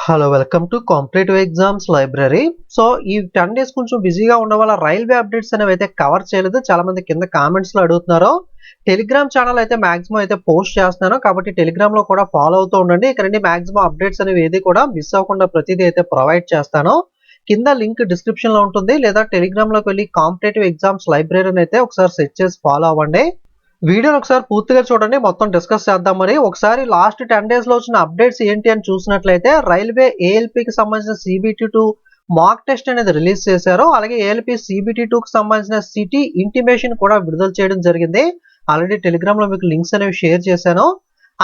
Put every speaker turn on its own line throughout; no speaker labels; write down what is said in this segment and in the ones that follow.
Hello welcome to competitive exams library. So ఈ 10 days కొంచెం బిజీగా ఉండడం వల్ల రైల్వే అప్డేట్స్ అనేవి అయితే కవర్ చేయలేదు. చాలా మంది కింద కామెంట్స్ లో అడుగుతున్నారు. టెలిగ్రామ్ ఛానల్ అయితే మాక్సిమం అయితే పోస్ట్ చేస్తున్నాను కాబట్టి టెలిగ్రామ్ లో కూడా ఫాలో అవుతూ ఉండండి. ఇక్కడ నుండి మాక్సిమం అప్డేట్స్ అనేవి ఏది కూడా మిస్ అవ్వకుండా ప్రతిదీ అయితే ప్రొవైడ్ చేస్తాను. కింద లింక్ డిస్క్రిప్షన్ లో ఉంటుంది, లేదా టెలిగ్రామ్ లోకి వెళ్ళి కాంపిటేటివ్ ఎగ్జామ్స్ లైబ్రరీ అయితే ఒకసారి సెర్చ్ చేసి ఫాలో అవ్వండి. వీడియోని ఒకసారి పూర్తిగా చూడండి, మొత్తం డిస్కస్ చేద్దాం. మరి ఒకసారి లాస్ట్ 10 డేస్ లో వచ్చిన అప్డేట్స్ ఏంటి అని చూసినట్లయితే రైల్వే ఏఎల్పికి సంబంధించిన CBT2 మాక్ టెస్ట్ అనేది రిలీజ్ చేశారు. అలాగే ఏఎల్పి CBT2కి సంబంధించిన సిటీ ఇంటిమేషన్ కూడా విడుదల చేయడం జరిగింది. ఆల్రెడీ టెలిగ్రామ్ లో మీకు లింక్స్ అనేవి షేర్ చేశాను.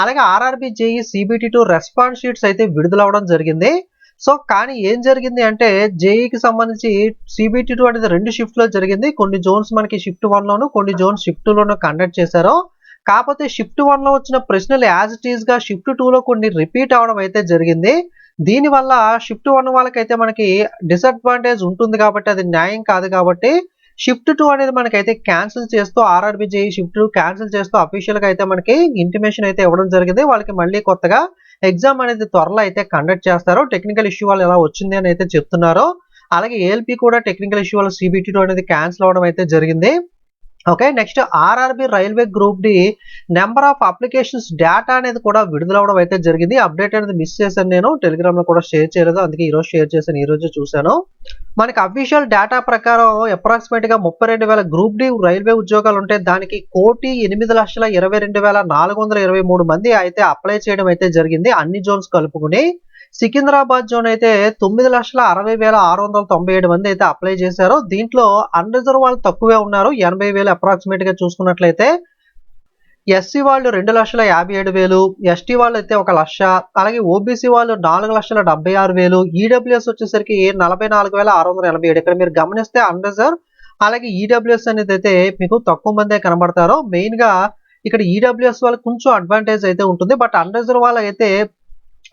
అలాగే RRB JEE CBT2 response sheets అయితే విడుదలవడం జరిగింది. సో కానీ ఏం జరిగింది అంటే జేఈకి సంబంధించి CBT2 అనేది 2 షిఫ్ట్ లో జరిగింది. కొన్ని జోన్స్ మనకి షిఫ్ట్ 1 లోను, కొన్ని జోన్స్ షిఫ్ట్ 2 లోను కండక్ట్ చేశారు. కాకపోతే షిఫ్ట్ 1 లో వచ్చిన ప్రశ్నలు యాజ్ ఇట్ ఈస్ గా షిఫ్ట్ 2 లో కొన్ని రిపీట్ అవడం అయితే జరిగింది. దీనివల్ల షిఫ్ట్ 1 వాళ్ళకైతే మనకి డిసడ్వాంటేజ్ ఉంటుంది కాబట్టి అది న్యాయం కాదు. కాబట్టి షిఫ్ట్ 2 అనేది మనకైతే క్యాన్సిల్ చేస్తూ ఆర్ఆర్బి జేఈ షిఫ్ట్ 2 క్యాన్సిల్ చేస్తూ అఫీషియల్ గా అయితే మనకి ఇంటిమేషన్ అయితే ఇవ్వడం జరిగింది. వాళ్ళకి మళ్ళీ కొత్తగా ఎగ్జామ్ అనేది త్వరలో అయితే కండక్ట్ చేస్తారు. టెక్నికల్ ఇష్యూ వల్ల ఎలా వచ్చింది అని అయితే చెప్తున్నారు. అలాగే ఏఎల్పి కూడా టెక్నికల్ ఇష్యూ వల్ల CBT2 అనేది క్యాన్సిల్ అవడం అయితే జరిగింది. Okay, next RRB railway group D number of applications data అనేది కూడా విడుదలవడం అయితే జరిగింది. అప్డేట్ అనేది మిస్ చేశాను, నేను టెలిగ్రామ్ లో కూడా షేర్ చేయలేదు, అందుకే ఈ రోజు షేర్ చేశాను, ఈ రోజు చూశాను. మనకి అఫీషియల్ డేటా ప్రకారం అప్రాక్సిమేట్ గా 32,000 గ్రూప్ డి రైల్వే ఉద్యోగాలు ఉంటే దానికి 1,08,22,423 మంది అయితే అప్లై చేయడం అయితే జరిగింది, అన్ని జోన్స్ కలుపుకుని. సికింద్రాబాద్ జోన్ అయితే 9,60,697 మంది అయితే అప్లై చేశారు. దీంట్లో అన్రిజర్వ్ వాళ్ళు తక్కువే ఉన్నారు, 80,000 అప్రాక్సిమేట్ గా చూసుకున్నట్లయితే. ఎస్సీ వాళ్ళు 2,57,000, ఎస్టీ వాళ్ళు అయితే 1,00,000, అలాగే ఓబీసీ వాళ్ళు 4,76,000, ఈడబ్ల్యూఎస్ వచ్చేసరికి 44,687. ఇక్కడ మీరు గమనిస్తే అన్రిజర్వ్ అలాగే ఈడబ్ల్యూఎస్ అనేది అయితే మీకు తక్కువ మందే కనబడతారు. మెయిన్ గా ఇక్కడ ఈడబ్ల్యూఎస్ వాళ్ళకి కొంచెం అడ్వాంటేజ్ అయితే ఉంటుంది, బట్ అన్రిజర్వ్ వాళ్ళు అయితే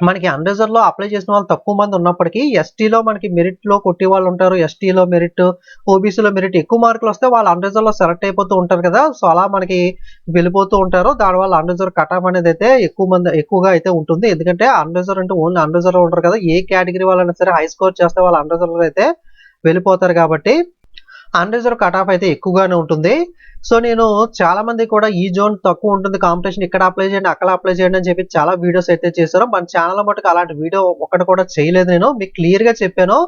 మనకి అన్రిజర్వ్ లో అప్లై చేసిన వాళ్ళు తక్కువ మంది ఉన్నప్పటికీ ఎస్టీలో మనకి మెరిట్ లో కొట్టే వాళ్ళు ఉంటారు. ఎస్టీలో మెరిట్, ఓబీసీలో మెరిట్ ఎక్కువ మార్కులు వస్తే వాళ్ళు అన్రిజర్వ్ లో సెలెక్ట్ అయిపోతూ ఉంటారు కదా. సో అలా మనకి వెళ్ళిపోతూ ఉంటారు. దానివల్ల అన్రిజర్వ్ కట్ ఆఫ్ అనేది అయితే ఎక్కువగా అయితే ఉంటుంది. ఎందుకంటే అన్రిజర్వ్ అంటే ఓన్లీ అన్రిజర్వ్ ఉంటారు కదా, ఏ కేటగిరీ వాళ్ళైనా సరే హై స్కోర్ చేస్తే వాళ్ళు అన్రిజర్వ్ అయితే వెళ్ళిపోతారు. కాబట్టి అన్రిజర్వ్ కట్ ఆఫ్ అయితే ఎక్కువగానే ఉంటుంది. సో నేను చాలా మంది కూడా ఈ జోన్ తక్కువ ఉంటుంది కాంపిటీషన్, ఇక్కడ అప్లై చేయండి అక్కడ అప్లై చేయండి అని చెప్పి చాలా వీడియోస్ అయితే చేశారు. మన ఛానల్ మటుకు అలాంటి వీడియో ఒకటి కూడా చేయలేదు. నేను మీకు క్లియర్ గా చెప్పాను,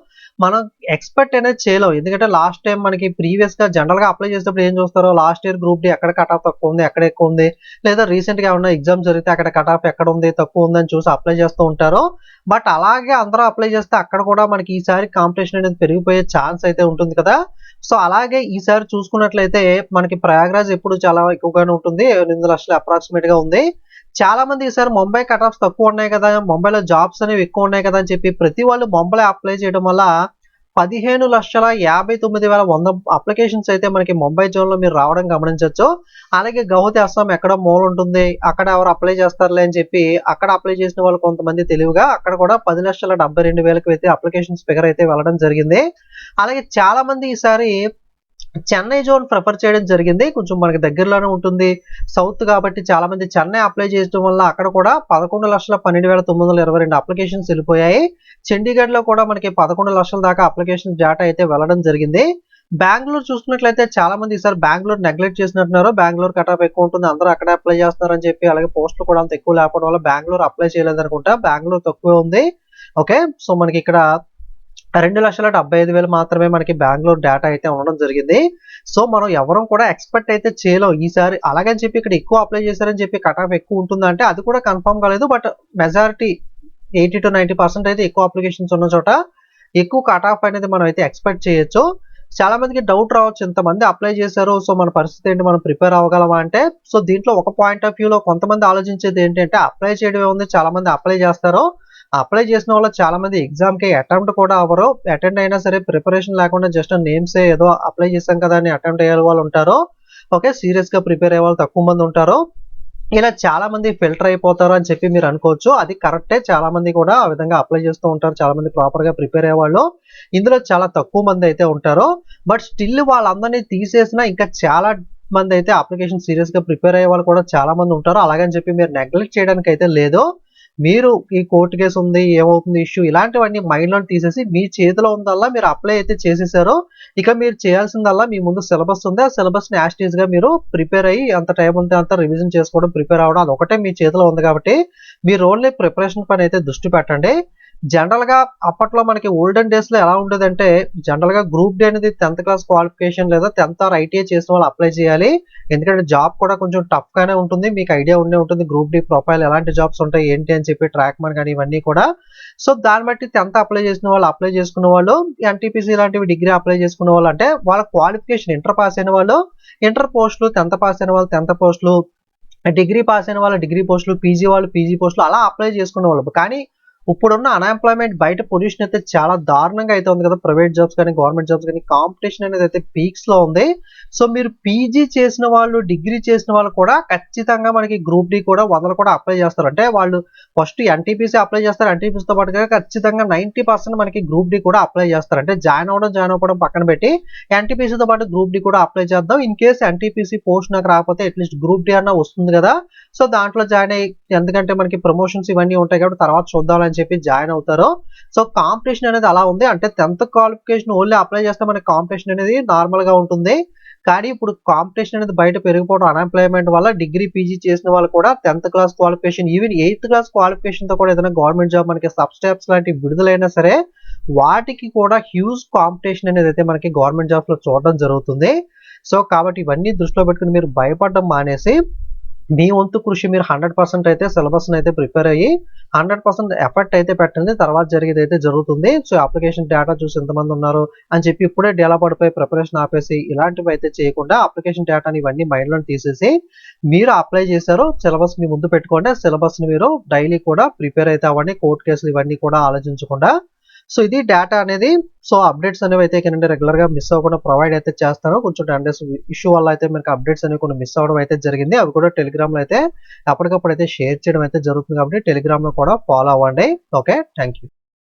మనం ఎక్స్పెక్ట్ అనేది చేయలేం. ఎందుకంటే లాస్ట్ టైం మనకి ప్రీవియస్ గా జనరల్ గా అప్లై చేసేటప్పుడు ఏం చూస్తారో, లాస్ట్ ఇయర్ గ్రూప్ డి ఎక్కడ కట్ ఆఫ్ తక్కువ ఉంది, ఎక్కడ ఎక్కువ ఉంది, లేదా రీసెంట్ గా ఏమన్నా ఎగ్జామ్ జరిగితే అక్కడ కట్ ఆఫ్ ఎక్కడ ఉంది తక్కువ ఉంది అని చూసి అప్లై చేస్తూ ఉంటారు. బట్ అలాగే అందరూ అప్లై చేస్తే అక్కడ కూడా మనకి ఈసారి కాంపిటీషన్ అనేది పెరిగిపోయే ఛాన్స్ అయితే ఉంటుంది కదా. సో అలాగే ఈసారి చూసుకున్నట్లయితే మనకి ప్రయాగ్రాజ్ ఎప్పుడు చాలా ఎక్కువగానే ఉంటుంది, 8 లక్షలు అప్రాక్సిమేట్ గా ఉంది. చాలా మంది ఈసారి ముంబై కట్ ఆఫ్స్ తక్కువ ఉన్నాయి కదా, ముంబైలో జాబ్స్ అనేవి ఎక్కువ ఉన్నాయి కదా అని చెప్పి ప్రతి వాళ్ళు ముంబై అప్లై చేయడం వల్ల 15,59,100 అప్లికేషన్స్ అయితే మనకి ముంబై జోన్ లో మీరు రావడం గమనించవచ్చు. అలాగే గౌహతి అస్సాం ఎక్కడో మూల ఉంటుంది, అక్కడ ఎవరు అప్లై చేస్తారులే అని చెప్పి అక్కడ అప్లై చేసిన వాళ్ళు కొంతమంది తెలివిగా అక్కడ కూడా 10,72,000 అయితే అప్లికేషన్స్ ఫిగర్ అయితే వెళ్ళడం జరిగింది. అలాగే చాలా మంది ఈసారి చెన్నై జోన్ ప్రిఫర్ చేయడం జరిగింది, కొంచెం మనకి దగ్గరలోనే ఉంటుంది సౌత్ కాబట్టి చాలా మంది చెన్నై అప్లై చేయడం వల్ల అక్కడ కూడా 11,12,922 అప్లికేషన్స్ వెళ్ళిపోయాయి. చండీగఢ్ లో కూడా మనకి 11 లక్షల దాకా అప్లికేషన్ డేటా అయితే వెళ్ళడం జరిగింది. బెంగళూరు చూసుకున్నట్లయితే చాలా మంది ఈసారి బెంగళూరు నెగ్లెక్ట్ చేసినట్టున్నారు, బెంగళూరు కట్ ఆఫ్ ఎక్కువ ఉంటుంది అందరూ అక్కడే అప్లై చేస్తున్నారు అని చెప్పి. అలాగే పోస్టులు కూడా అంత ఎక్కువ లేకపోవడం వల్ల బెంగళూరు అప్లై చేయలేదు అనుకుంటా, బెంగళూరు తక్కువే ఉంది. ఓకే, సో మనకి ఇక్కడ 2,75,000 మాత్రమే మనకి బెంగళూరు డేటా అయితే ఉండడం జరిగింది. సో మనం ఎవరం కూడా ఎక్స్పెక్ట్ అయితే చేయలేం ఈసారి అలాగని చెప్పి ఇక్కడ ఎక్కువ అప్లై చేశారని చెప్పి కట్ ఆఫ్ ఎక్కువ ఉంటుందంటే అది కూడా కన్ఫర్మ్ కాలేదు. బట్ మెజారిటీ 80 to 90% అయితే ఎక్కువ అప్లికేషన్స్ ఉన్న చోట ఎక్కువ కట్ ఆఫ్ అనేది మనం అయితే ఎక్స్పెక్ట్ చేయొచ్చు. చాలా మందికి డౌట్ రావచ్చు, ఇంతమంది అప్లై చేశారు, సో మన పరిస్థితి ఏంటి, మనం ప్రిపేర్ అవ్వగలమా అంటే. సో దీంట్లో ఒక పాయింట్ ఆఫ్ వ్యూలో కొంతమంది ఆలోచించేది ఏంటంటే అప్లై చేయడం ఉంది, చాలా మంది అప్లై చేస్తారు, అప్లై చేసిన వాళ్ళు చాలా మంది ఎగ్జామ్ కి అటెంప్ట్ కూడా అవ్వరు, అటెండ్ అయినా సరే ప్రిపరేషన్ లేకుండా జస్ట్ నేమ్స్ ఏదో అప్లై చేసాం కదా అని అటెంప్ట్ అయ్యే వాళ్ళు ఉంటారు. ఓకే, సీరియస్ గా ప్రిపేర్ అయ్యే వాళ్ళు తక్కువ మంది ఉంటారు. ఇలా చాలా మంది ఫిల్టర్ అయిపోతారు అని చెప్పి మీరు అనుకోవచ్చు, అది కరెక్టే. చాలా మంది కూడా ఆ విధంగా అప్లై చేస్తూ ఉంటారు, చాలా మంది ప్రాపర్ గా ప్రిపేర్ అయ్యే వాళ్ళు ఇందులో చాలా తక్కువ మంది అయితే ఉంటారు. బట్ స్టిల్ వాళ్ళందరినీ తీసేసినా ఇంకా చాలా మంది అయితే అప్లికేషన్ సీరియస్ గా ప్రిపేర్ అయ్యే వాళ్ళు కూడా చాలా మంది ఉంటారు. అలాగని చెప్పి మీరు నెగ్లెక్ట్ చేయడానికి అయితే లేదు. మీరు ఈ కోర్టు కేసు ఉంది, ఏమవుతుంది ఇష్యూ ఇలాంటివన్నీ మైండ్‌లో తీసేసి మీ చేతిలో ఉందల్లా మీరు అప్లై అయితే చేసేసారో, ఇక మీరు చేయాల్సిందల్లా మీ ముందు సిలబస్ ఉంది. ఆ సిలబస్‌ని యాజ్ ఇట్ ఈస్‌గా మీరు ప్రిపేర్ అయ్యి అంత టైం ఉంటే అంత రివిజన్ చేసుకోవడం, ప్రిపేర్ అవ్వడం అదొకటే మీ చేతిలో ఉంది కాబట్టి మీరు ఓన్లీ ప్రిపరేషన్ పైన అయితే దృష్టి పెట్టండి. జనరల్‌గా అప్పట్లో మనకి ఓల్డెన్ డేస్‌లో ఎలా ఉండేదంటే, జనరల్‌గా గ్రూప్ డి అనేది 10థ్ క్లాస్ క్వాలిఫికేషన్ లేదా 10థ్ ఆర్ ఐటీఐ చేసిన వాళ్ళు అప్లై చేయాలి. ఎందుకంటే జాబ్ కూడా కొంచెం టఫ్‌గానే ఉంటుంది. మీకు ఐడియా ఉండే ఉంటుంది. గ్రూప్ డి ప్రొఫైల్ ఎలాంటి జాబ్స్ ఉంటాయి, ఏంటి అని చెప్పి ట్రాక్‌మన్ గాని ఇవన్నీ కూడా. సో, దాన్ని బట్టి 10థ్ అప్లై చేసిన వాళ్ళు, అప్లై చేసుకున్న వాళ్ళు, ఎన్‌టీపీసీ లాంటివి డిగ్రీ అప్లై చేసుకున్న వాళ్ళు అంటే వాళ్ళ క్వాలిఫికేషన్ ఇంటర్ పాస్ అయిన వాళ్ళు ఇంటర్ పోస్టులు, 10థ్ పాస్ అయిన వాళ్ళు 10థ్ పోస్టులు, డిగ్రీ పాస్ అయిన వాళ్ళు డిగ్రీ పోస్టులు, పీజీ వాళ్ళు పీజీ పోస్టులు అలా అప్లై చేసుకునేవాళ్ళు. కానీ ఇప్పుడున్న అన్‌ఎంప్లాయ్‌మెంట్ బయట పొజిషన్ అయితే చాలా దారుణంగా అయితే ఉంది కదా! ప్రైవేట్ జాబ్స్ కానీ, గవర్నమెంట్ జాబ్స్ కానీ కాంపిటీషన్ అనేది అయితే పీక్స్‌లో ఉంది. సో, మీరు పీజీ చేసిన వాళ్ళు, డిగ్రీ చేసిన వాళ్ళు కూడా ఖచ్చితంగా మనకి గ్రూప్ డి కూడా 100 కూడా అప్లై చేస్తారు. అంటే వాళ్ళు ఫస్ట్ ఎన్‌టీపీసీ అప్లై చేస్తారు. ఎన్‌టీపీసీతో పాటుగా ఖచ్చితంగా 90% మనకి గ్రూప్ డి కూడా అప్లై చేస్తారు. అంటే జాయిన్ అవ్వకపోవడం పక్కన పెట్టి ఎన్‌టీపీసీతో పాటు గ్రూప్ డి కూడా అప్లై చేద్దాం. ఇన్ కేస్ ఎన్‌టీపీసీ పోస్ట్ నాకు రాకపోతే అట్‌లీస్ట్ గ్రూప్ డి అన్నా వస్తుంది కదా! సో, దాంట్లో జాయిన్ అయ్యి ఎందుకంటే మనకి ప్రమోషన్స్ ఇవన్నీ ఉంటాయి కాబట్టి తర్వాత చూద్దాంలే అని చెప్పి జాయిన్ అవుతారు. సో, కాంపిటీషన్ అనేది అలా ఉంది. అంటే 10థ్ క్వాలిఫికేషన్ ఓన్లీ అప్లై చేస్తే మనకి కాంపిటీషన్ అనేది నార్మల్‌గా ఉంటుంది. కానీ ఇప్పుడు కాంపిటీషన్ అనేది బయట పెరిగిపోవడం అన్‌ఎంప్లాయ్‌మెంట్ వల్ల డిగ్రీ, పీజీ చేసిన వాళ్ళు కూడా 10థ్ క్లాస్ క్వాలిఫికేషన్ ఈవెన్ 8థ్ క్లాస్ క్వాలిఫికేషన్‌తో కూడా ఏదైనా గవర్నమెంట్ జాబ్ మనకి సబ్ స్టాఫ్స్ లాంటివి విడుదలైనా సరే వాటికి కూడా హ్యూజ్ కాంపిటీషన్ అనేది అయితే మనకి గవర్నమెంట్ జాబ్స్‌లో చూడడం జరుగుతుంది. సో, కాబట్టి ఇవన్నీ దృష్టిలో పెట్టుకొని మీరు భయపడడం మానేసి మీ వంతు కృషి మీరు 100% అయితే సిలబస్‌ని అయితే ప్రిపేర్ అయ్యి 100% ఎఫర్ట్ అయితే పెట్టండి. తర్వాత జరిగేదైతే జరుగుతుంది. సో, అప్లికేషన్ డేటా చూసి ఎంతమంది ఉన్నారు అని చెప్పి ఇప్పుడే డీలా పడిపోయి ప్రిపరేషన్ ఆపేసి ఇలాంటివి అయితే చేయకుండా అప్లికేషన్ డేటాని ఇవన్నీ మైండ్‌లోని తీసేసి మీరు అప్లై చేశారు. సిలబస్ మీ ముందు పెట్టుకోండి. సిలబస్‌ని మీరు డైలీ కూడా ప్రిపేర్ అయితే అవ్వండి. కోర్ట్ కేసులు ఇవన్నీ కూడా ఆలోచించకుండా. సో, ఇది డేటా అనేది. సో, అప్డేట్స్ అనేవి అయితే ఇకనుండి రెగ్యులర్‌గా మిస్ అవ్వకుండా ప్రొవైడ్ అయితే చేస్తాను. కొంచెం 10 డేస్ ఇష్యూ వల్ల అయితే మనకి అప్డేట్స్ అనేవి కొన్ని మిస్ అవ్వడం అయితే జరిగింది. అవి కూడా టెలిగ్రామ్‌లో అయితే అప్పటికప్పుడు అయితే షేర్ చేయడం అయితే జరుగుతుంది కాబట్టి టెలిగ్రామ్‌లో కూడా ఫాలో అవ్వండి. ఓకే. Thank you.